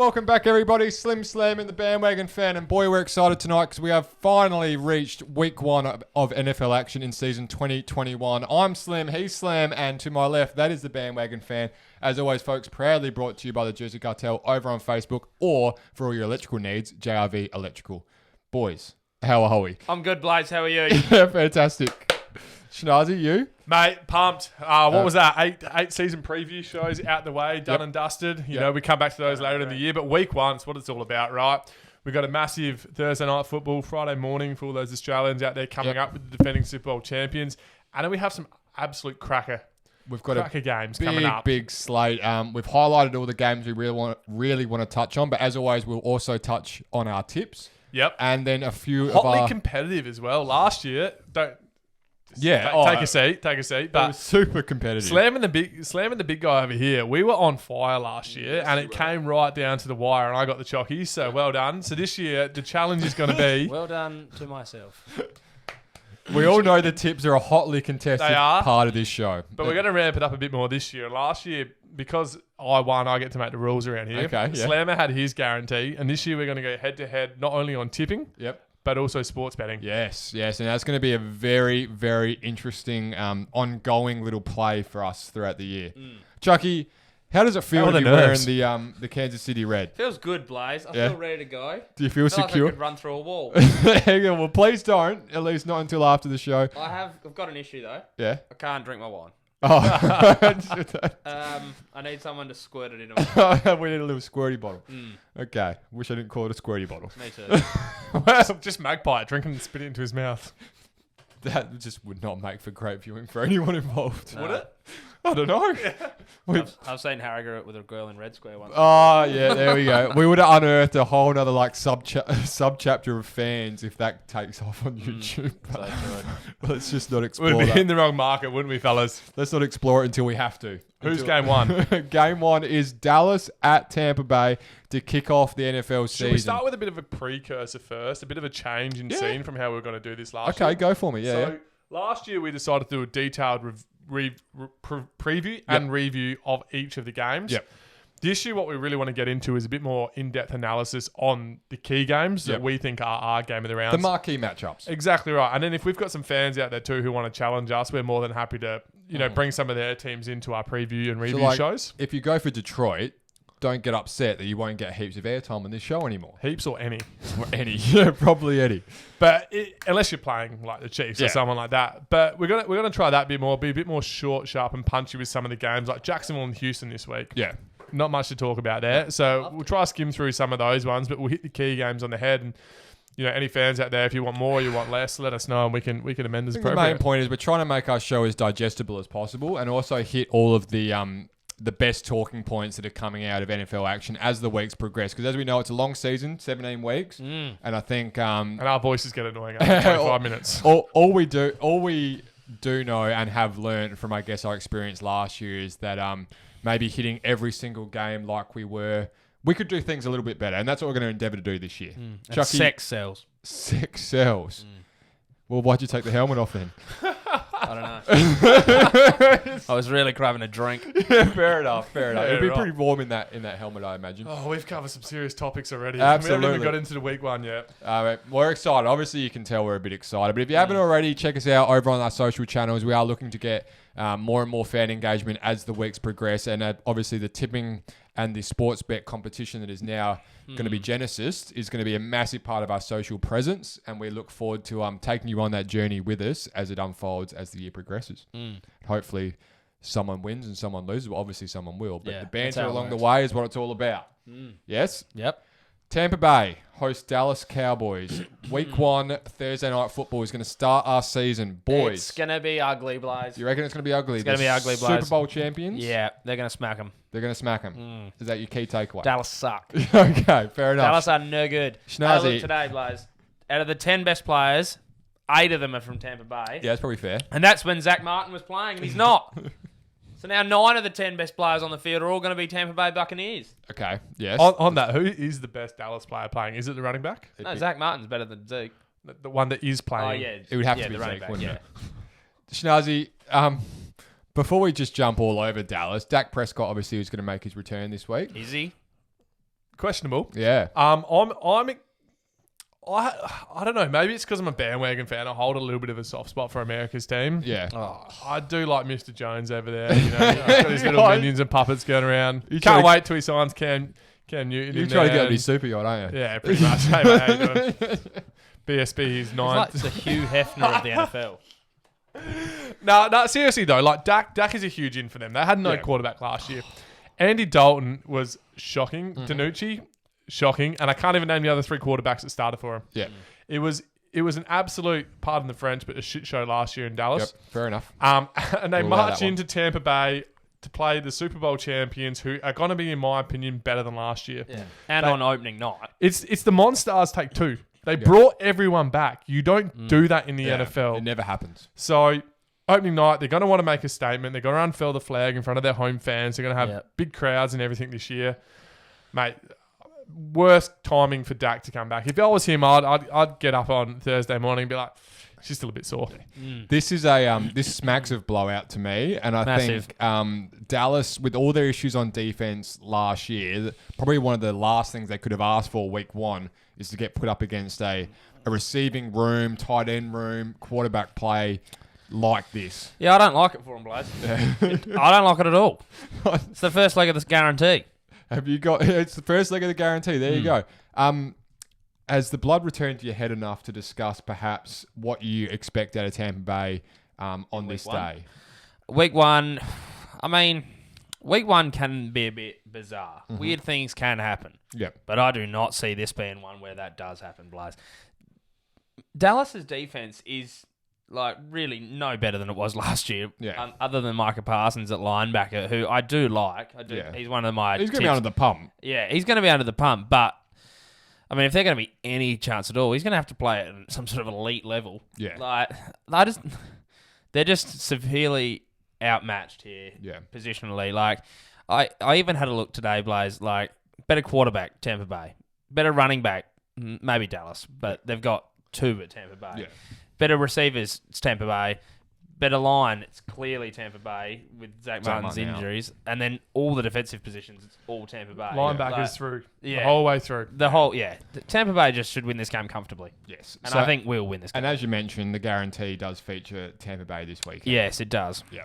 welcome back everybody. Slim Slam and the Bandwagon fan, and boy, we're excited tonight because we have finally reached week 1 of NFL action in season 2021. I'm Slim, he's Slam, and to my left, that is the Bandwagon fan. As always, folks, proudly brought to you by the Jersey Cartel over on Facebook, or for all your electrical needs, JRV Electrical. Boys, how are we? I'm good, Blaze. How are you? Yeah, fantastic. Shnazi, you? Mate, pumped. What was that? Eight season preview shows out the way, done and dusted. You know, we come back to those later in the year, but week 1's what it's all about, right? We've got a massive Thursday night football, Friday morning for all those Australians out there coming up with the defending Super Bowl champions. And then we have some absolute cracker games coming up. Big slate. We've highlighted all the games we really want to touch on, but as always, we'll also touch on our tips. Yep. And then a few hotly competitive as well. Last year, take a seat. But But it was super competitive. slamming the big guy over here. We were on fire last year, and it came right down to the wire, and I got the chockies. So well done. So this year, the challenge is going to be. Well done to myself. We all know the tips are a hotly contested part of this show. But we're going to ramp it up a bit more this year. Last year, because I won, I get to make the rules around here. Okay, yeah. Slammer had his guarantee, and this year we're going to go head-to-head, not only on tipping, but also sports betting. Yes. And that's going to be a very, very interesting ongoing little play for us throughout the year. Chucky, how does it feel to be wearing the Kansas City red? Feels good, Blaze. I feel ready to go. Do you feel secure? Like I could run through a wall. Well, please don't. At least not until after the show. I've got an issue though. Yeah. I can't drink my wine. Oh. I need someone to squirt it into me. We need a little squirty bottle. Okay. Wish I didn't call it a squirty bottle. Me too. Just magpie, drink and spit it into his mouth. That just would not make for great viewing for anyone involved. No. Would it? I don't know. I've seen Harriger with a girl in Red Square once. Oh, yeah, there we go. We would have unearthed a whole nother sub-chapter of fans if that takes off on YouTube. Let's just not explore We'd that. be in the wrong market, wouldn't we, fellas? Let's not explore it until we have to. Who's game 1? Game 1 is Dallas at Tampa Bay to kick off the NFL season. Should we start with a bit of a precursor first? A bit of a change in scene from how we were going to do this last year? Okay, go for me. So last year we decided to do a detailed preview and review of each of the games. Yep. This year, what we really want to get into is a bit more in-depth analysis on the key games that we think are our game of the round. The marquee matchups. Exactly right. And then if we've got some fans out there too who want to challenge us, we're more than happy to bring some of their teams into our preview and review shows. If you go for Detroit, don't get upset that you won't get heaps of airtime on this show anymore. Heaps or any. Yeah, probably any. But unless you're playing like the Chiefs or someone like that. But we're gonna try that a bit more, be a bit more short, sharp, and punchy with some of the games like Jacksonville and Houston this week. Yeah. Not much to talk about there. So we'll try to skim through some of those ones, but we'll hit the key games on the head. And any fans out there, if you want more, you want less, let us know and we can amend as appropriate. The main point is we're trying to make our show as digestible as possible and also hit all of the best talking points that are coming out of NFL action as the weeks progress. Because as we know, it's a long season, 17 weeks. And I think... and our voices get annoying after 25 minutes. All we do know and have learned from, I guess, our experience last year is that maybe hitting every single game like we could do things a little bit better. And that's what we're going to endeavour to do this year. Chucky, sex sells. Sex sells. Well, why'd you take the helmet off then? I don't know. I was really craving a drink. Fair enough. Yeah, It'd be pretty warm in that helmet, I imagine. Oh, we've covered some serious topics already. Absolutely. We haven't even got into the week 1 yet. We're excited. Obviously, you can tell we're a bit excited. But if you haven't already, check us out over on our social channels. We are looking to get more and more fan engagement as the weeks progress. And obviously, the tipping and the sports bet competition that is now going to be Genesis is going to be a massive part of our social presence. And we look forward to taking you on that journey with us as it unfolds as the year progresses. Hopefully, someone wins and someone loses. Well, obviously, someone will. But the banter along the way is what it's all about. Yes? Yep. Tampa Bay hosts Dallas Cowboys. Week 1, Thursday night football is going to start our season. Boys. It's going to be ugly, Blaze. You reckon it's going to be ugly? It's going to be ugly, Blaze. Super Bowl champions? Yeah, they're going to smack them. They're going to smack them. Is that your key takeaway? Dallas suck. Okay, fair enough. Dallas are no good. Schnazzy. Look today, Blaze. Out of the 10 best players, 8 of them are from Tampa Bay. Yeah, that's probably fair. And that's when Zach Martin was playing, and he's not. So now 9 of the 10 best players on the field are all going to be Tampa Bay Buccaneers. Okay, yes. On that, who is the best Dallas player playing? Is it the running back? No, Zach Martin's better than Zeke. The one that is playing. Oh, yeah. It would have to be the running Zeke, back, wouldn't it? Schnazzy, before we just jump all over Dallas, Dak Prescott obviously was going to make his return this week. Is he? questionable. Yeah. I don't know. Maybe it's because I'm a bandwagon fan. I hold a little bit of a soft spot for America's team. Yeah. I do like Mr. Jones over there. You know, he's got his little minions and puppets going around. Can't wait till he signs Cam Newton. You try to get on his super yacht, aren't you? Yeah, pretty much. Hey, mate, how you doing? BSB, he's He's ninth. like the Hugh Hefner of the NFL. No, seriously though, like Dak is a huge in for them. They had no quarterback last year. Andy Dalton was shocking. DiNucci, shocking, and I can't even name the other 3 quarterbacks that started for him. Yeah. It was an absolute, pardon the French, but a shit show last year in Dallas. Yep. Fair enough. And they We'll allow march that one. into Tampa Bay to play the Super Bowl champions, who are going to be, in my opinion, better than last year. Yeah. And on opening night. It's the Monstars take 2. They brought everyone back. You don't do that in the NFL. It never happens. So, opening night, they're going to want to make a statement. They're going to unfurl the flag in front of their home fans. They're going to have big crowds and everything this year. Mate, worst timing for Dak to come back. If I was him, I'd get up on Thursday morning and be like, she's still a bit sore. This is this smacks of blowout to me, and I Massive. think Dallas, with all their issues on defense last year, probably one of the last things they could have asked for week 1 is to get put up against a receiving room, tight end room, quarterback play like this. Yeah, I don't like it for him, Blaze. I don't like it at all. It's the first leg of this guarantee. Have you got? It's the first leg of the guarantee. There you go. Has the blood returned to your head enough to discuss perhaps what you expect out of Tampa Bay on this day? Week 1, I mean, week 1 can be a bit bizarre. Weird things can happen. Yep. But I do not see this being one where that does happen, Blaze. Dallas's defense is like really no better than it was last year. Yeah. Other than Micah Parsons at linebacker, who I do like. Yeah. He's one of my He's going to be tips. under the pump. Yeah, he's going to be under the pump, but I mean, if they're going to be any chance at all, he's going to have to play at some sort of elite level. Yeah. Like, they're just severely outmatched here. Yeah. Positionally. Like, I even had a look today, Blaze. Like, better quarterback, Tampa Bay. Better running back, maybe Dallas, but they've got 2 at Tampa Bay. Yeah. Better receivers, it's Tampa Bay. Better line, it's clearly Tampa Bay with Zach Martin's Martin out. injuries. And then all the defensive positions, it's all Tampa Bay. Linebackers Like, through. Yeah. The whole way through. Tampa Bay just should win this game comfortably. Yes. And I think we'll win this game. And as you mentioned, the guarantee does feature Tampa Bay this week. Yes, it does. Yeah.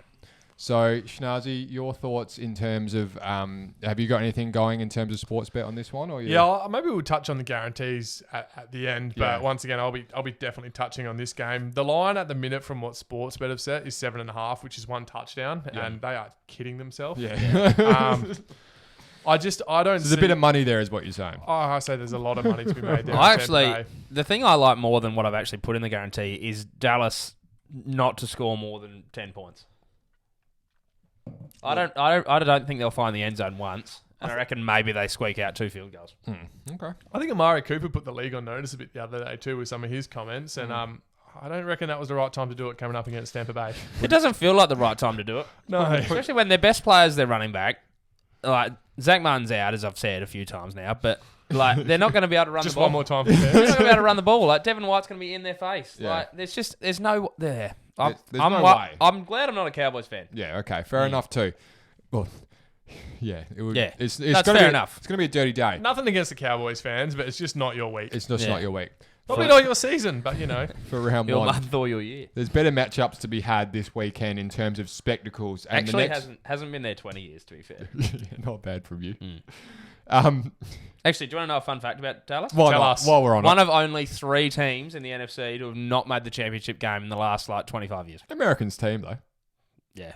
So, Schnazi, your thoughts in terms of have you got anything going in terms of sports bet on this one? Or Maybe we'll touch on the guarantees at the end. But once again, I'll be definitely touching on this game. The line at the minute from what sports bet have set is 7.5, which is 1 touchdown, and they are kidding themselves. Yeah. I don't. There's a bit of money there, is what you're saying. Oh, I say there's a lot of money to be made there. The thing I like more than what I've actually put in the guarantee is Dallas not to score more than 10 points. I don't think they'll find the end zone once, and I reckon maybe they squeak out 2 field goals. Okay. I think Amari Cooper put the league on notice a bit the other day too with some of his comments, and I don't reckon that was the right time to do it coming up against Tampa Bay. It doesn't feel like the right time to do it. No. Especially when their best players, they're running back. Like, Zach Martin's out, as I've said a few times now, but like they're not going to be able to run Just the ball. one more time. They're not going to be able to run the ball. Like, Devin White's going to be in their face. Yeah. Like, there's no there. I'm no way. I'm glad I'm not a Cowboys fan. Yeah, okay. Fair enough too. Well, yeah. It would, Yeah, it's that's gonna fair be, enough. It's going to be a dirty day. Nothing against the Cowboys fans, but it's just not your week. It's just not your week. Probably not your season, but you know. For round Your 1. month or your year. There's better matchups to be had this weekend in terms of spectacles. And Actually, the next... hasn't been there 20 years, to be fair. Not bad from you. Actually, do you want to know a fun fact about Dallas? Why Tell not? us. While we're on One it. of only 3 teams in the NFC to have not made the championship game in the last 25 years. Americans team, though. Yeah.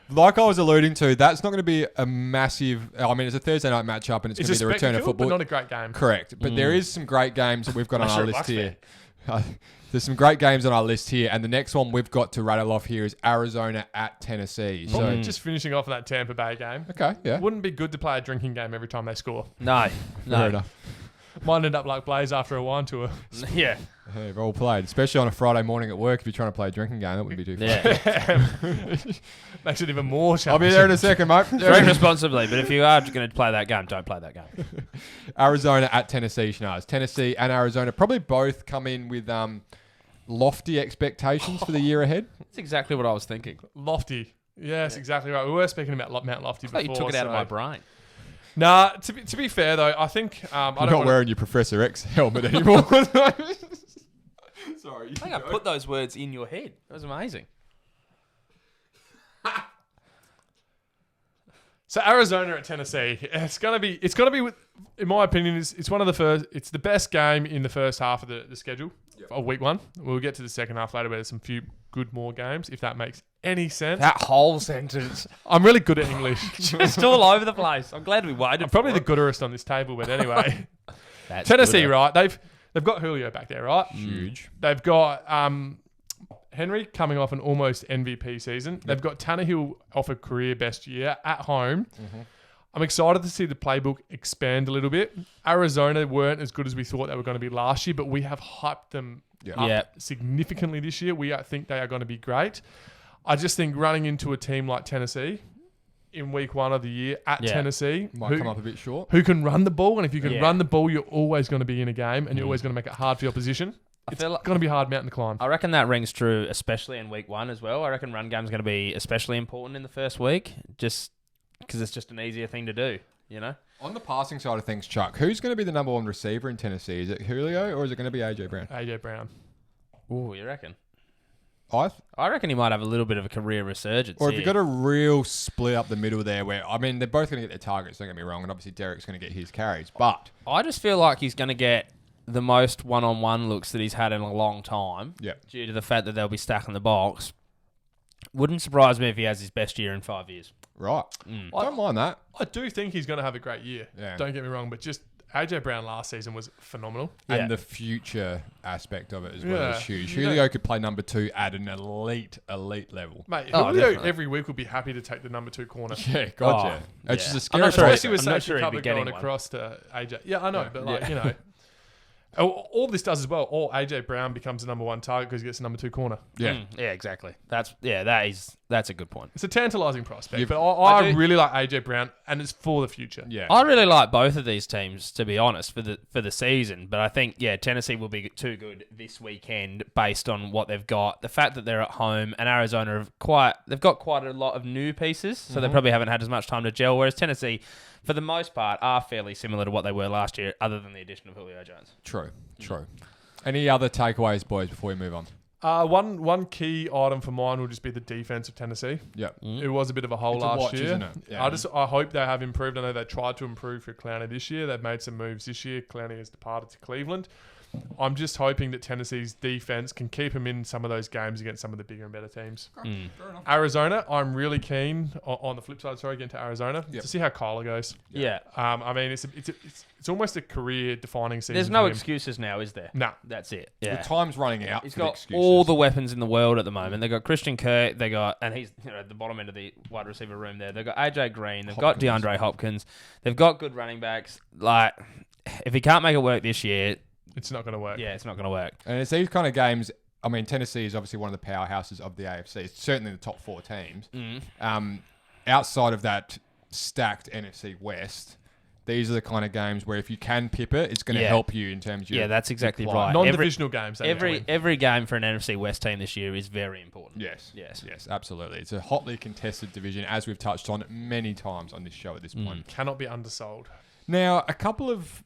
Like I was alluding to, that's not going to be a massive... I mean, it's a Thursday night matchup and it's going to be the return of spectacle, football. but not a great game. Correct. But there is some great games that we've got on Unless our you're a list Bucks here. There's some great games on our list here. And the next one we've got to rattle off here is Arizona at Tennessee. So, Just finishing off that Tampa Bay game. okay, yeah. Wouldn't be good to play a drinking game every time they score. No. Fair enough. Might end up like Blaze after a wine tour. Yeah. Hey, well played. Especially on a Friday morning at work if you're trying to play a drinking game. That wouldn't be too fun. Yeah. Makes it even more I'll challenging. be there in a second, mate. Drink responsibly, but if you are going to play that game, don't play that game. Arizona at Tennessee, Schnars. Tennessee and Arizona probably both come in with lofty expectations for the year ahead. That's exactly what I was thinking. Lofty. Yes, exactly right. We were speaking about Mount Lofty I thought before. you took it out of so my brain. Nah, to be fair though, I think You're not wearing your Professor X helmet anymore. Sorry. I think I put those words in your head. That was amazing. So Arizona at Tennessee, it's gonna be in my opinion, it's one of the first. It's the best game in the first half of the schedule of week one. We'll get to the second half later, where there's some few good more games, if that makes any sense. That whole sentence. I'm really good at English. Just all over the place. I'm glad we waited. I'm probably the gooderest on this table, but anyway. That's Tennessee, good, right? They've got Julio back there, right? Huge. They've got Henry coming off an almost MVP season. They've got Tannehill off a career best year at home. Mm-hmm. I'm excited to see the playbook expand a little bit. Arizona weren't as good as we thought they were going to be last year, but we have hyped them up significantly this year. We think they are going to be great. I just think running into a team like Tennessee in week one of the year at Tennessee might come up a bit short. Who can run the ball, and if you can run the ball, you're always going to be in a game, and you're always going to make it hard for your opposition. It's going to be a hard mountain to climb. I reckon that rings true, especially in week one as well. I reckon run game's going to be especially important in the first week, just because it's just an easier thing to do, you know? On the passing side of things, Chuck, who's going to be the number one receiver in Tennessee? Is it Julio or is it going to be AJ Brown? AJ Brown. Ooh, you reckon? I reckon he might have a little bit of a career resurgence. Or if you've got a real split up the middle there where, I mean, they're both going to get their targets, don't get me wrong, and obviously Derek's going to get his carries, but I just feel like he's going to get the most one-on-one looks that he's had in a long time due to the fact that they'll be stacking the box. Wouldn't surprise me if he has his best year in 5 years. Right. I don't mind that. I do think he's going to have a great year. Yeah. Don't get me wrong, but just AJ Brown last season was phenomenal. And the future aspect of it as well is huge. Julio could play number 2 at an elite level. Mate, Julio every week would be happy to take the number 2 corner. Yeah, gotcha. It's just a scary place. Especially with I'm not safety sure cover going across to AJ. Yeah, I know, but you know. All this does as well. All AJ Brown becomes the number 1 target because he gets the number 2 corner. Yeah, yeah, exactly. That's a good point. It's a tantalising prospect, but I really like AJ Brown, and it's for the future. Yeah, I really like both of these teams, to be honest, for the season. But I think Tennessee will be too good this weekend based on what they've got. The fact that they're at home, and Arizona they've got quite a lot of new pieces, so they probably haven't had as much time to gel. Whereas Tennessee, for the most part, are fairly similar to what they were last year, other than the addition of Julio Jones. True. Any other takeaways, boys, before we move on? One key item for mine will just be the defense of Tennessee. Yeah, it was a bit of a hole last year. Isn't it? Yeah. I hope they have improved. I know they tried to improve for Clowney this year. They've made some moves this year. Clowney has departed to Cleveland. I'm just hoping that Tennessee's defense can keep them in some of those games against some of the bigger and better teams. Fair enough. Arizona, I'm really keen on the flip side. Again to Arizona to see how Kyler goes. Yeah. I mean, it's almost a career-defining season. There's no excuses now, is there? No, that's it. Yeah. The time's running out. He's got all the weapons in the world at the moment. They got Christian Kirk. And he's at the bottom end of the wide receiver room there. They've got AJ Green. They've got DeAndre Hopkins. They've got good running backs. Like, if he can't make it work this year, it's not going to work. Yeah, it's not going to work. And it's these kind of games. I mean, Tennessee is obviously one of the powerhouses of the AFC. It's certainly the top 4 teams. Outside of that stacked NFC West, these are the kind of games where if you can pip it, it's going to help you in terms of your that's exactly right. Non-divisional games. Every game for an NFC West team this year is very important. Yes, absolutely. It's a hotly contested division, as we've touched on many times on this show at this point. Cannot be undersold. Now, a couple of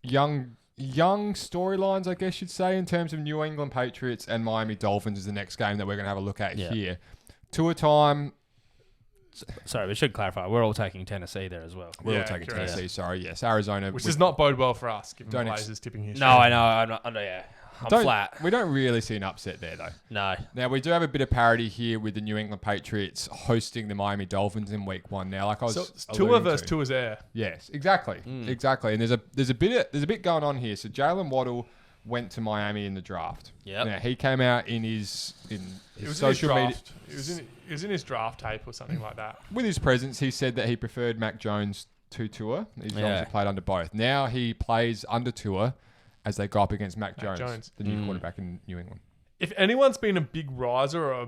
young storylines, I guess you'd say, in terms of New England Patriots and Miami Dolphins is the next game that we're going to have a look at here. Tour time. Sorry, we should clarify. We're all taking Tennessee there as well. We're all taking Tennessee, sorry. Yes, Arizona. Which does not bode well for us, given the Blazers tipping here. No, I know. I'm flat. We don't really see an upset there, though. No. Now, we do have a bit of parity here with the New England Patriots hosting the Miami Dolphins in week 1 now. Like I was Tour versus Tour's air. Yes, exactly. Exactly. And there's a bit going on here. So Jalen Waddle went to Miami in the draft. Yeah. Now, he came out in his social media. It was in his draft tape or something like that. With his presence, he said that he preferred Mac Jones to Tua. He's obviously played under both. Now he plays under Tua as they go up against Mac Jones, the new quarterback in New England. If anyone's been a big riser or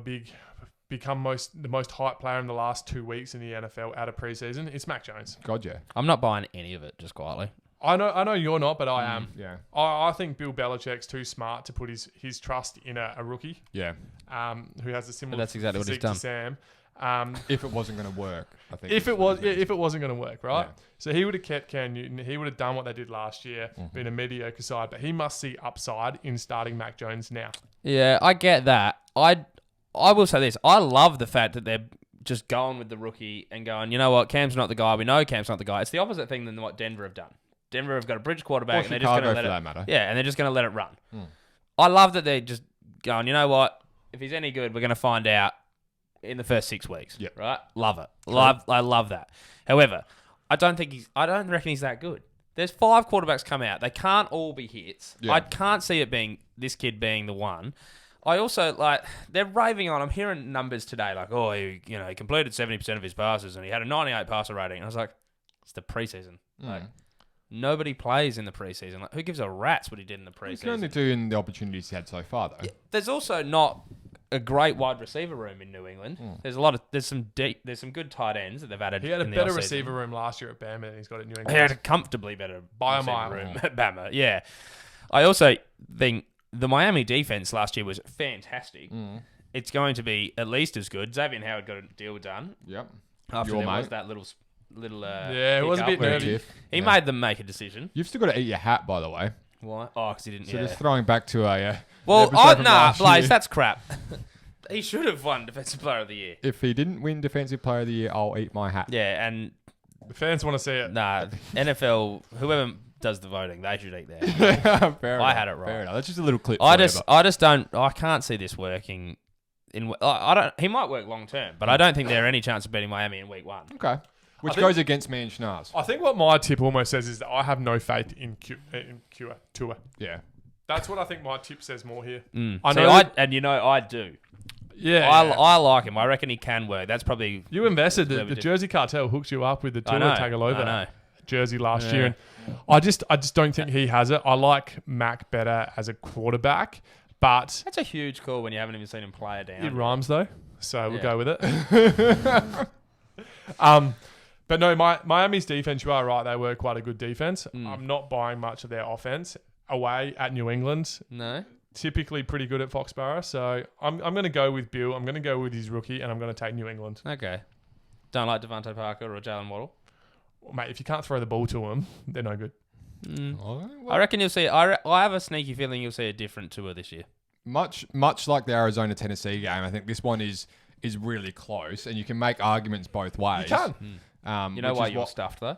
become the most hyped player in the last 2 weeks in the NFL out of preseason, it's Mac Jones. God, yeah. I'm not buying any of it, just quietly. I know you're not, but I am. Yeah. I think Bill Belichick's too smart to put his trust in a rookie. Yeah. Who has a similar that's exactly what he's done. to Sam. If it wasn't going to work, I think. If it wasn't going to work, right? Yeah. So he would have kept Cam Newton. He would have done what they did last year, been a mediocre side. But he must see upside in starting Mac Jones now. Yeah, I get that. I will say this. I love the fact that they're just going with the rookie and going, you know what, Cam's not the guy. We know Cam's not the guy. It's the opposite thing than what Denver have done. Denver have got a bridge quarterback, and they're just going to let it. That matter. Yeah, and they're just going to let it run. I love that they're just going, you know what, if he's any good, we're going to find out in the first 6 weeks. Yep. Right? Love it. I love that. However, I don't reckon he's that good. There's 5 quarterbacks come out. They can't all be hits. Yeah. I can't see it being this kid being the one. I also, they're raving on. I'm hearing numbers today, he completed 70% of his passes and he had a 98 passer rating. And I was like, it's the preseason. Nobody plays in the preseason. Who gives a rat's what he did in the preseason? You can only do in the opportunities he had so far, though. Yeah, there's also not a great wide receiver room in New England. There's some good tight ends that they've added. He had a in the better offseason. receiver room last year at Bama than he's got at New England. He had a comfortably better By a receiver mile. room at Bama. Yeah, I also think the Miami defense last year was fantastic. It's going to be at least as good. Xavier Howard got a deal done. Yep. After Your there mate. was that little it was a bit where nervy. He made them make a decision. You've still got to eat your hat, by the way. Why? Oh, because he didn't. So Yeah. just throwing back to a... Well, episode from nah, last Blaze, year. that's crap. He should have won Defensive Player of the Year. If he didn't win Defensive Player of the Year, I'll eat my hat. Yeah, and The fans want to see it. NFL, whoever does the voting, they should eat theirs. Fair enough. I had it right. Fair enough. That's just a little clip. I for you, just but- I can't see this working. I don't. He might work long term, but I don't think there are any chance of beating Miami in week 1. Okay. Which think- goes against me and Schnars. I think what my tip almost says is that I have no faith in Tua. Yeah. That's what I think my tip says more here. I know, I do. Yeah. I like him. I reckon he can work. That's probably You invested. The Whoever did. Jersey Cartel hooked you up with the I Tua know. I Tagovailoa know. jersey last Yeah. year. And I just don't think he has it. I like Mac better as a quarterback, but That's a huge call when you haven't even seen him play it down. it rhymes though. So we'll Yeah. go with it. But no, Miami's defense, you are right. They were quite a good defense. I'm not buying much of their offense. Away at New England, No. typically pretty good at Foxborough. So I'm going to go with Bill. I'm going to go with his rookie, and I'm going to take New England. Okay. Don't like Devontae Parker or Jalen Waddle. Well, mate, if you can't throw the ball to them, they're no good. I reckon you'll see. I have a sneaky feeling you'll see a different Tua this year. Much like the Arizona-Tennessee game, I think this one is really close, and you can make arguments both ways. You can. You know which why is you're what- stuffed though?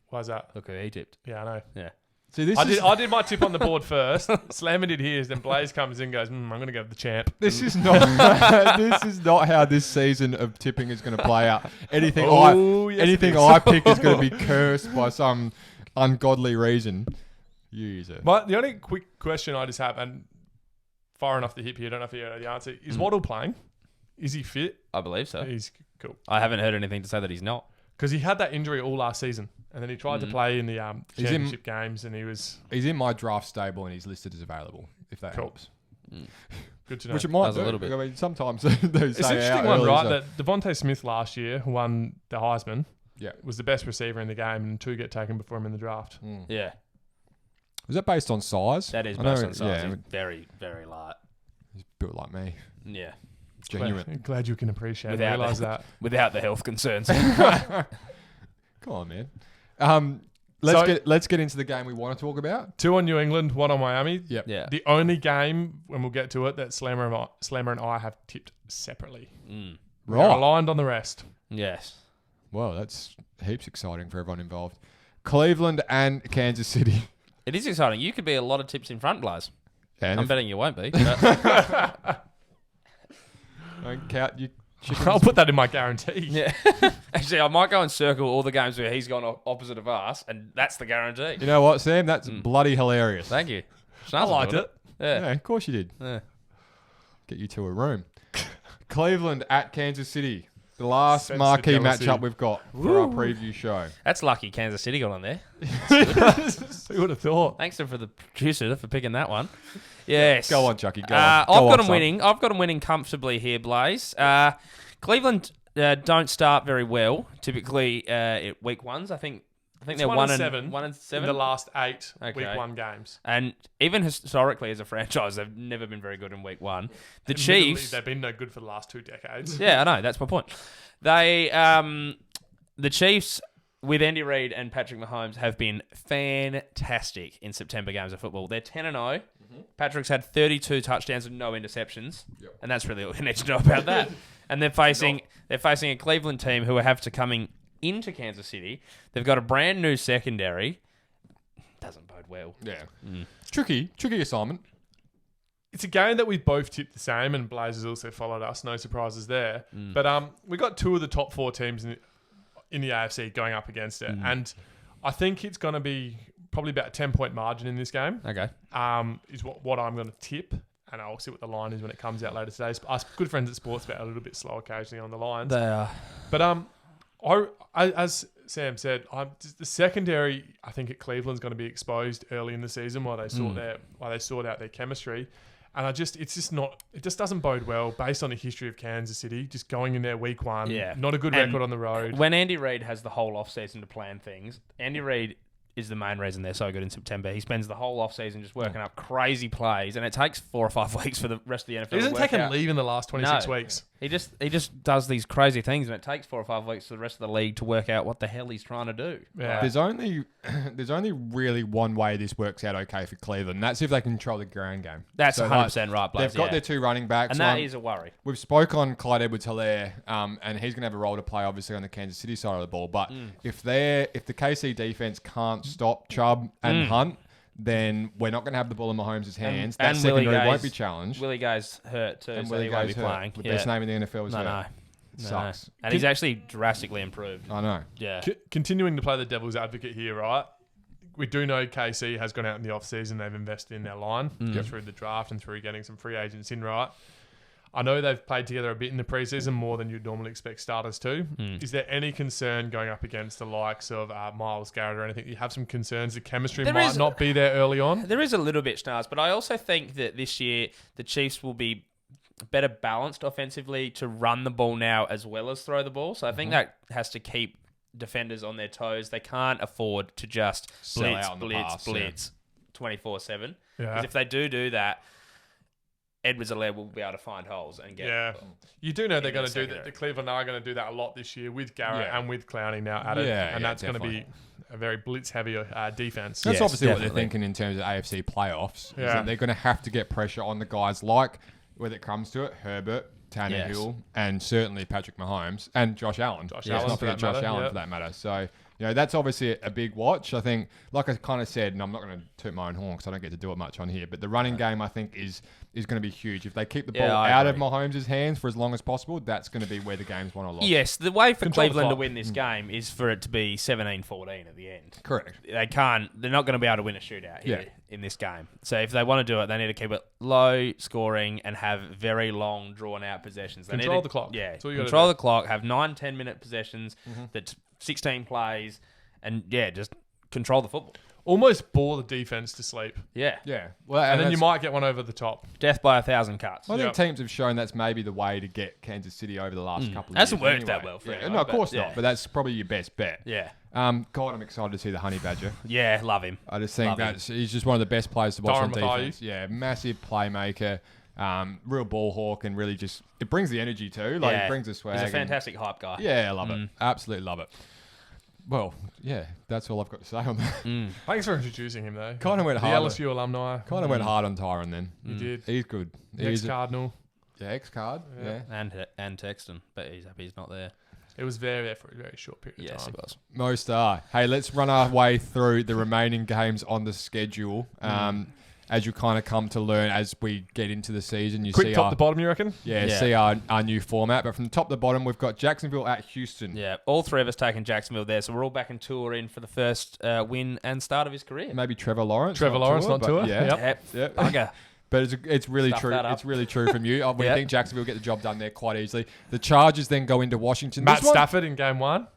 Why is that? Look who he tipped. Yeah, I know. Yeah. See, this I did my tip on the board first. Slammer did his. Then Blaze comes in and goes, I'm going to go with the champ. This is not how this season of tipping is going to play out. Anything Yes, it is. I pick is going to be cursed by some ungodly reason. You use it. But the only quick question I just have, and far enough the hip here, I don't know if you know the answer, is Waddle playing? Is he fit? I believe so. He's cool. I haven't heard anything to say that he's not. Because he had that injury all last season. And then he tried to play in the He's championship games, and he was He's in my draft stable and he's listed as available, if that Cool. helps. good to know. Which it might Does a do. little bit. I mean, sometimes they say It's an interesting out one, early, right? so- That Devontae Smith last year won the Heisman, Yeah. was the best receiver in the game, and 2 get taken before him in the draft. Yeah. Was that based on size? That is I know, based on size. Yeah, He's very, very light. he's built like me. Yeah. Genuine. Glad you can appreciate it. Without Realise the- that. Without the health concerns. Come on, man. So- Let's get into the game we want to talk about. 2 on New England, 1 on Miami. Yep. Yeah. The only game, when we'll get to it, that Slammer and I have tipped separately. We're Right. aligned on the rest. Yes. Well, that's heaps exciting for everyone involved. Cleveland and Kansas City. It is exciting. You could be a lot of tips in front, Blaze. And I'm betting you won't be. but- don't count your chickens. I'll put that in my guarantee. yeah. Actually, I might go and circle all the games where he's gone opposite of us, and that's the guarantee. You know what, Sam? That's bloody hilarious. Thank you. I liked it. Yeah. Yeah, of course you did. Yeah. Get you to a room. Cleveland at Kansas City. The last Sense marquee of jealousy. matchup we've got for our preview show. That's lucky Kansas City got on there. Who would have thought? Thanks for the producer for picking that one. Yes. Go on, Chucky. Go on. I've Go got on, them son. winning. I've got them winning comfortably here, Blaze. Cleveland don't start very well. Typically, at week 1s, I think I think It's they're 1-7 1-7 in the last 8 Okay. week 1 games. And even historically as a franchise, they've never been very good in week 1. The Admittedly, Chiefs, they've been no good for the last 2 decades. yeah, I know, that's my point. They, the Chiefs with Andy Reid and Patrick Mahomes have been fantastic in September games of football. They're 10-0. Patrick's had 32 touchdowns and no interceptions, and that's really all you need to know about that. And they're facing a Cleveland team who have to coming into Kansas City. They've got a brand new secondary. Doesn't bode well. Yeah. It's tricky assignment. It's a game that we both tipped the same, and Blazers also followed us. No surprises there. But we got 2 of the top 4 teams in the AFC going up against it, and I think it's going to be probably about a 10-point margin in this game. Okay. Is what I'm going to tip, and I'll see what the line is when it comes out later today. Us good friends at Sports Bet are a little bit slow occasionally on the lines. They are. But as Sam said, the secondary, I think at Cleveland's going to be exposed early in the season while they sort out their chemistry. And it just doesn't bode well based on the history of Kansas City, just going in there week 1. Yeah. Not a good record on the road. When Andy Reid has the whole offseason to plan things, Andy Reid is the main reason they're so good in September. He spends the whole offseason just working up crazy plays, and it takes 4 or 5 weeks for the rest of the NFL He doesn't to take work a out. leave in the last 26 weeks. He just does these crazy things, and it takes 4 or 5 weeks for the rest of the league to work out what the hell he's trying to do. Yeah. There's only really one way this works out okay for Cleveland. And that's if they control the ground game. That's So, 100% right, Blaze. They've got their 2 running backs. and that is a worry. We've spoke on Clyde Edwards-Helaire, and he's going to have a role to play, obviously, on the Kansas City side of the ball. But if the KC defense can't stop Chubb and Hunt, then we're not going to have the ball in Mahomes' hands. That and secondary Willie won't Gay's- be challenged. Willie Gay's hurt too, And so Willie he won't be Gay's hurt. playing. The best name in the NFL is No, hurt. no. Sucks. And he's actually drastically improved. I know. Yeah. Continuing to play the devil's advocate here, right? We do know KC has gone out in the offseason. They've invested in their line through the draft and through getting some free agents in, right? I know they've played together a bit in the preseason, more than you'd normally expect starters to. Is there any concern going up against the likes of Myles Garrett or anything? You have some concerns the chemistry might not be there early on? There is a little bit, Stars, but I also think that this year the Chiefs will be better balanced offensively to run the ball now as well as throw the ball. So I think that has to keep defenders on their toes. They can't afford to just Sell out on the pass, blitz 24/7. Yeah. Because if they do that, Edwards-Helaire will be able to find holes and get. Yeah. You do know they're in going the to do that. secondary. The Cleveland are going to do that a lot this year with Garrett Yeah. and with Clowney now added. Yeah, and yeah, that's going to be definitely. a very blitz-heavy defense. That's Yes, obviously what they're definitely. thinking in terms of AFC playoffs. Is Yeah. that they're going to have to get pressure on the guys like, when it comes to it, Herbert, Tannehill, and certainly Patrick Mahomes and Josh Allen. Josh Let's Allen not for forget that Josh matter, Allen yep. for that matter. So, that's obviously a big watch. I think, like I kind of said, and I'm not going to toot my own horn because I don't get to do it much on here, but the running game, I think, is going to be huge. If they keep the ball I out of agree. Mahomes' hands for as long as possible, that's going to be where the game's won or lost. Yes, the way for Control the Cleveland to clock. win this game is for it to be 17-14 at the end. Correct. They're not going to be able to win a shootout here Yeah. in this game. So if they want to do it, they need to keep it low scoring and have very long, drawn-out possessions. They Control need to, the clock. Yeah, That's all you gotta control do. the clock, have 9-10-minute possessions, that's 16 plays, and, just control the football. Almost bore the defense to sleep. Yeah. Yeah. Well, And then you that's- might get one over the top. Death by 1,000 cuts. I think Yep. teams have shown that's maybe the way to get Kansas City over the last couple of Hasn't years. worked that well for yeah. anyone, No, of but course yeah. not. But that's probably your best bet. Yeah. God, I'm excited to see the Honey Badger. Yeah, love him. I just think Love him. he's just one of the best players to watch on Darren Mathieu. defense. Yeah, massive playmaker, real ball hawk, and really just it brings the energy too. Like it brings the swag. He's a and- fantastic hype guy. Yeah, I love it. Absolutely love it. Well, yeah, that's all I've got to say on that. Thanks for introducing him, though. Kind of went The hard. LSU alumni. Kind of went hard on Tyron then. You did. He's good. The He's ex-Cardinal. ex-card. Yeah. And Texton, but he's happy he's not there. It was there for a very short period of Yes, time. he was. Most are. Hey, let's run our way through the remaining games on the schedule. As you kind of come to learn as we get into the season, you Quick see top our, to bottom, you reckon? Yeah. see our new format. But from the top to the bottom, we've got Jacksonville at Houston. Yeah, all three of us taking Jacksonville there, so we're all back in tour in for the first win and start of his career. Maybe Trevor Lawrence. Trevor Lawrence, not but tour. Yeah. Yep. Yep. Bugger. But it's really Stuff true. that up. It's really true from you. We Yep. think Jacksonville get the job done there quite easily. The Chargers then go into Washington. Matt This one- Stafford in game one.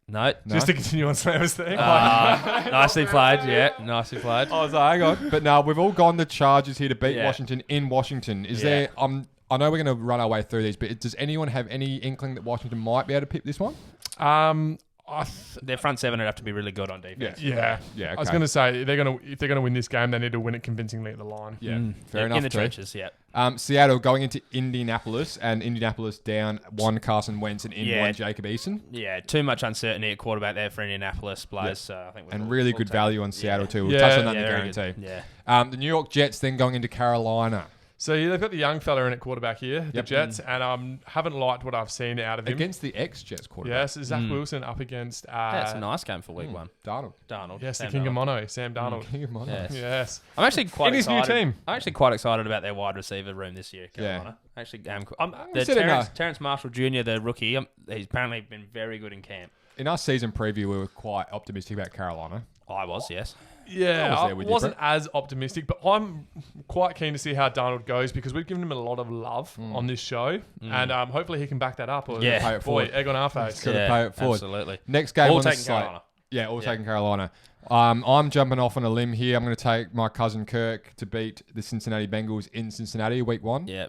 No. Just to continue on Sam's thing. Nicely played, yeah. Nicely played. I was like, hang on. But no, we've all gone the Chargers here to beat Yeah. Washington in Washington. Is Yeah. there... I know we're going to run our way through these, but does anyone have any inkling that Washington might be able to pick this one? Their front seven would have to be really good on defense. Yeah. Yeah, I was okay. going to say if they're going to win this game, they need to win it convincingly at the line. Yeah, fair enough. In the too. trenches, yeah. Seattle going into Indianapolis, and Indianapolis down one Carson Wentz and in one Jacob Eason. Yeah, too much uncertainty at quarterback there for Indianapolis players. So I think And really good value on Seattle too. We'll Yeah. touch on that in the very guarantee. good. Yeah. The New York Jets then going into Carolina. So they've got the young fella in at quarterback here, the Yep. Jets, and haven't liked what I've seen out of him. Against the ex-Jets quarterback. Yes, Zach Wilson up against That's a nice game for week one. Darnold. Darnold. yes, the Sam King of Darnold. Mono, Sam Darnold. King of Mono. Yes. Yes. I'm actually quite In his new excited. team. I'm actually quite excited about their wide receiver room this year, Carolina. Actually, said it now. Terrence Marshall Jr., the rookie, he's apparently been very good in camp. In our season preview, we were quite optimistic about Carolina. I was, yes. Yeah, I was I there with you, wasn't as optimistic, but I'm quite keen to see how Darnold goes because we've given him a lot of love on this show, and hopefully he can back that up. Or Yeah. Pay it boy, forward. egg on our face. Gotta pay it forward. Absolutely. Next game All on the taking slate. Carolina. Yeah, all taking Carolina. I'm jumping off on a limb here. I'm going to take my cousin Kirk to beat the Cincinnati Bengals in Cincinnati week 1. Yeah.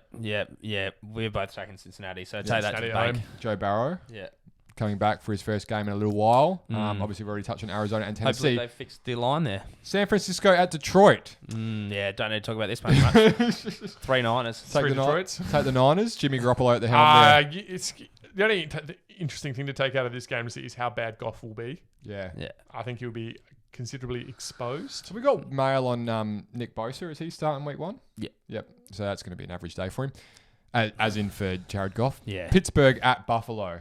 We're both taking Cincinnati, so take that to Cincinnati the at bank. home. Joe Barrow Yeah. coming back for his first game in a little while. Obviously, we've already touched on Arizona and Hopefully Tennessee. they fixed the line there. San Francisco at Detroit. Yeah, don't need to talk about this much. 3 Niners. Take Three the, Detroits. take the Niners. Jimmy Garoppolo at the helm there. It's the only the interesting thing to take out of this game to see is how bad Goff will be. Yeah. Yeah. I think he'll be considerably exposed. So we got mail on Nick Bosa. Is he starting week 1? Yeah. Yep. So that's going to be an average day for him. As in for Jared Goff. Yeah. Pittsburgh at Buffalo.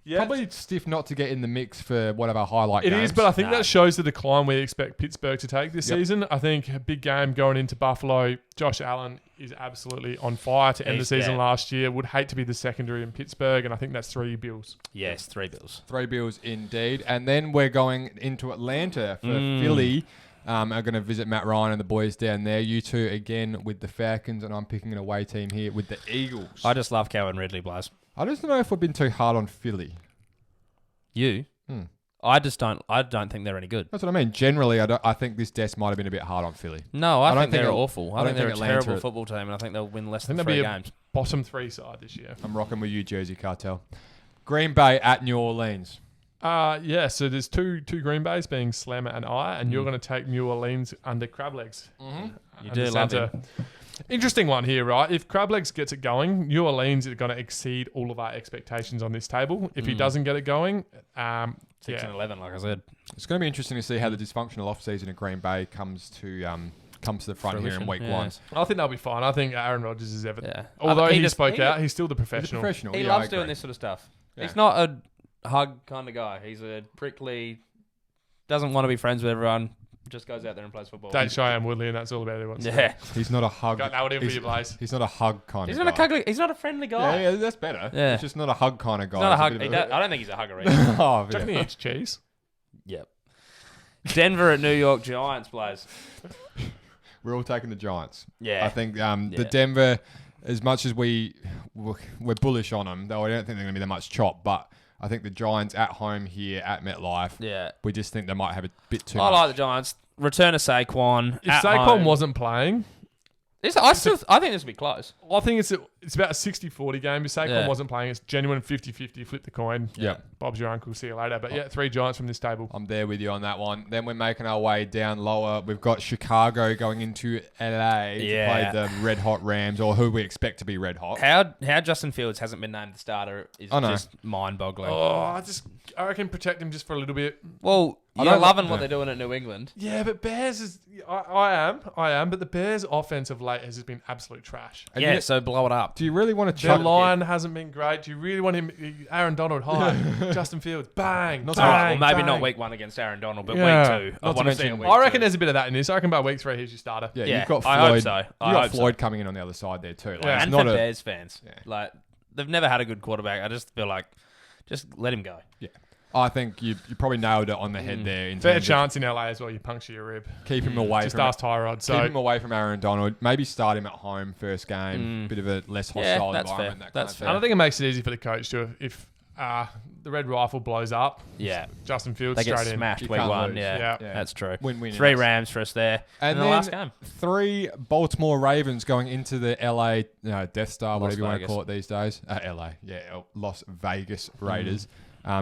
Yeah, Probably stiff not to get in the mix for one of our highlight it games. is, but I think No. that shows the decline we expect Pittsburgh to take this Yep. season. I think a big game going into Buffalo. Josh Allen is absolutely on fire to end the He's season dead. last year. Would hate to be the secondary in Pittsburgh, and I think that's 3 Bills. Yes, 3 Bills. 3 Bills indeed. And then we're going into Atlanta for Philly. Are going to visit Matt Ryan and the boys down there. You two again with the Falcons, and I'm picking an away team here with the Eagles. I just love Calvin Ridley, Blaze. I just don't know if we've been too hard on Philly. You? I don't think they're any good. That's what I mean. Generally, I think this desk might have been a bit hard on Philly. No, I don't think think they're it- awful. I I don't think they're a think Atlanta- terrible football team, and I think they'll win less I think than they'll 3 be a games. bottom 3 side this year. I'm rocking with you, Jersey Cartel. Green Bay at New Orleans. Yeah, so there's two Green Bays being Slammer and I, and you're going to take New Orleans under Crablegs. You do love him. Interesting one here, right? If Crablegs gets it going, New Orleans is going to exceed all of our expectations on this table. If he doesn't get it going, 6 and 11, like I said. It's going to be interesting to see how the dysfunctional offseason at Green Bay comes to the front here in week Fruition, 1. yes. I think they'll be fine. I think Aaron Rodgers is ever. Yeah. Although He he just- spoke he- out, he's still the He's a professional. professional. He Yeah, I loves doing agree. this sort of stuff. Yeah. He's not a hug kind of guy. He's a prickly, doesn't want to be friends with everyone, just goes out there and plays football. Date Cheyenne Woodley, and that's all about it. Wants Yeah. He's not a hug. Got nailed in for he's- you, Blaze. He's not a hug kind He's of not guy. a cuddly, he's not a friendly guy. Yeah, that's better. Yeah. He's just not a hug kind of guy. He's not a It's hug. bit He of a- does, I don't think he's a hugger either. Oh, Do you reckon he yeah. eats cheese? Yep. Denver at New York Giants, Blaze. We're all taking the Giants. Yeah. I think the Denver, as much as we're bullish on them, though I don't think they're going to be that much chop, but I think the Giants at home here at MetLife, Yeah. we just think they might have a bit too I much. like the Giants. Return of Saquon. If at Saquon home. wasn't playing, I think this will be close. I think it's about a 60-40 game. If Saquon Yeah. wasn't playing, it's genuine 50-50. Flip the coin. Yeah. Bob's your uncle. See you later. But yeah, 3 Giants from this table. I'm there with you on that one. Then we're making our way down lower. We've got Chicago going into LA Yeah. to play the red hot Rams, or who we expect to be red hot. How Justin Fields hasn't been named the starter is I know. just mind-boggling. Oh, I reckon protect him just for a little bit. Well, I you're don't loving like- what they're doing at New England. Yeah, but Bears is. I am. But the Bears' offense of late has just been absolute trash. And Yeah, yet- so blow it up. do you really want to Their chuck? line hasn't been great. Do you really want him? Aaron Donald high, Justin Fields bang, Not bang, All right, well, maybe bang. not week 1 against Aaron Donald, but Yeah. week 2. I Not to want to see mention- him week I reckon 2. there's a bit of that in this. I reckon by week 3 he's your starter. Yeah, Yeah, you've got I Floyd. hope so. I You've got hope so. Floyd coming in on the other side there too. Like, Yeah. it's And not for a, Bears fans, Yeah. like they've never had a good quarterback. I just feel like just let him go. Yeah. I think you probably nailed it on the head there. In Fair terms of chance in LA as well. You puncture your rib. keep him away Just from ask Tyrod. keep So him away from Aaron Donald. Maybe start him at home first game. Bit of a less hostile that's fair. environment. That That's kind fair. I of don't think it makes it easy for the coach to if the red rifle blows up. Yeah, Justin Fields they get straight in. smashed You week can't 1. lose. Yeah, Yeah. that's true. Win-win. 3 Rams for us there. And in the then last game. 3 Baltimore Ravens going into the LA Death Star, Las whatever you want to Vegas. call it these days. LA, yeah, Las Vegas Raiders.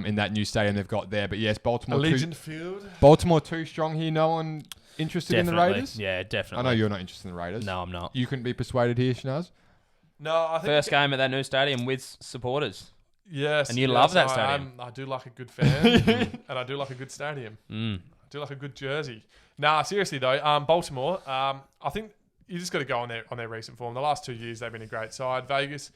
in that new stadium they've got there. But yes, Allegiant Field. Baltimore too strong here. No one interested in the Raiders? Yeah, definitely. I know you're not interested in the Raiders. No, I'm not. You couldn't be persuaded here, Shnaz? No, I think First game at that new stadium with supporters. Yes, and you love that stadium. I do like a good fan, and I do like a good stadium. I do like a good jersey. Nah, seriously though, Baltimore. I think you just got to go on their recent form. The last 2 years they've been a great side. Vegas.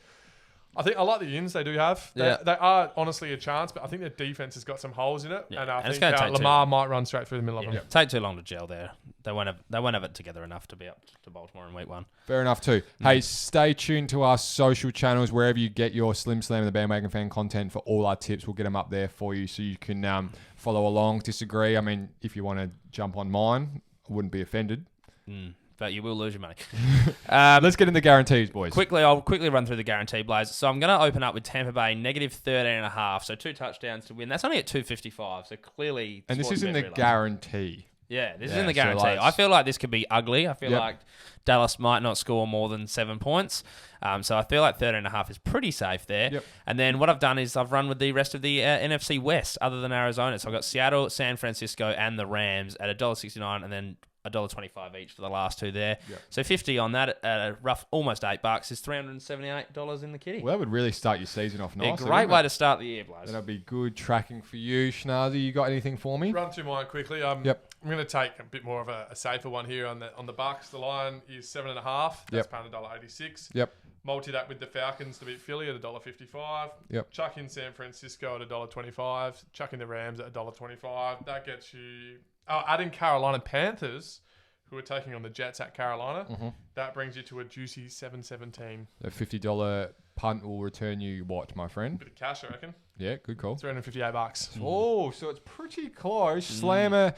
I like the ins they do have. They are honestly a chance, but I think their defense has got some holes in it, and I think Lamar might run straight through the middle of them. Take too long to gel there. They won't have it together enough to be up to Baltimore in week 1. Fair enough too. Hey, stay tuned to our social channels wherever you get your Slim Slam and the Bandwagon fan content for all our tips. We'll get them up there for you so you can follow along. Disagree? I mean, if you want to jump on mine, I wouldn't be offended. But you will lose your money. Let's get into guarantees, boys. I'll quickly run through the guarantee, Blaze. So I'm going to open up with Tampa Bay negative 13.5. So 2 touchdowns to win. That's only at 255. So clearly, and this is in the guarantee. Yeah, this is in the guarantee. So I feel like this could be ugly. I feel like Dallas might not score more than 7 points. So I feel like 13.5 is pretty safe there. Yep. And then what I've done is I've run with the rest of the NFC West other than Arizona. So I've got Seattle, San Francisco, and the Rams at $1.69 and then $1.25 each for the last 2 there. Yep. So 50 on that at a rough almost $8 is $378 in the kitty. Well, that would really start your season off nice. Great way to start the year, Blaze. That'll be good tracking for you. Schnazzy, you got anything for me? Run through mine quickly. I'm going to take a bit more of a safer one here on the Bucks. The line is 7.5. That's paying $1.86. Yep. Multi that with the Falcons to beat Philly at $1.55. Yep. Chuck in San Francisco at $1.25. Chuck in the Rams at $1.25. That gets you. Adding Carolina Panthers, who are taking on the Jets at Carolina. That brings you to a juicy $7.17. A $50 punt will return you what, my friend? Bit of cash, I reckon. Yeah, good call. $358. Oh, so it's pretty close. Slammer.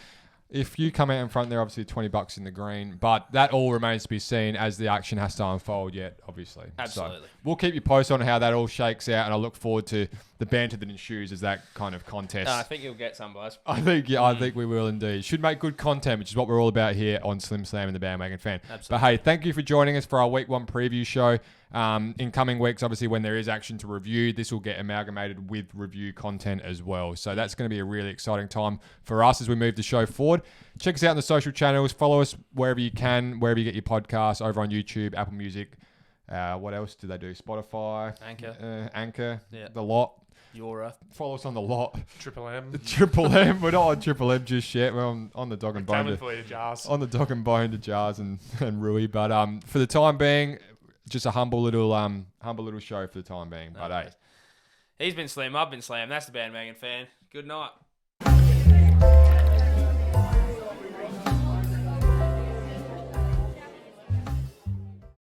If you come out in front, they're obviously $20 in the green, but that all remains to be seen as the action has to unfold yet, obviously. Absolutely. So we'll keep you posted on how that all shakes out, and I look forward to the banter that ensues as that kind of contest. I think you'll get some, guys. I think we will indeed. Should make good content, which is what we're all about here on Slim Slam and the Bandwagon Fan. Absolutely. But hey, thank you for joining us for our Week 1 preview show. In coming weeks, obviously, when there is action to review, this will get amalgamated with review content as well. So that's going to be a really exciting time for us as we move the show forward. Check us out on the social channels. Follow us wherever you can, wherever you get your podcasts, over on YouTube, Apple Music. What else do they do? Spotify. Anchor. Yeah. The lot. Follow us on the lot. Triple M. Triple M. We're not on Triple M just yet. We're on the dog and bone. For you, Jars. On the dog and bone to Jars and Rui. But for the time being, just a humble little show for the time being. But hey, he's been slim. I've been slam. That's the Bandwagon Fan. Good night.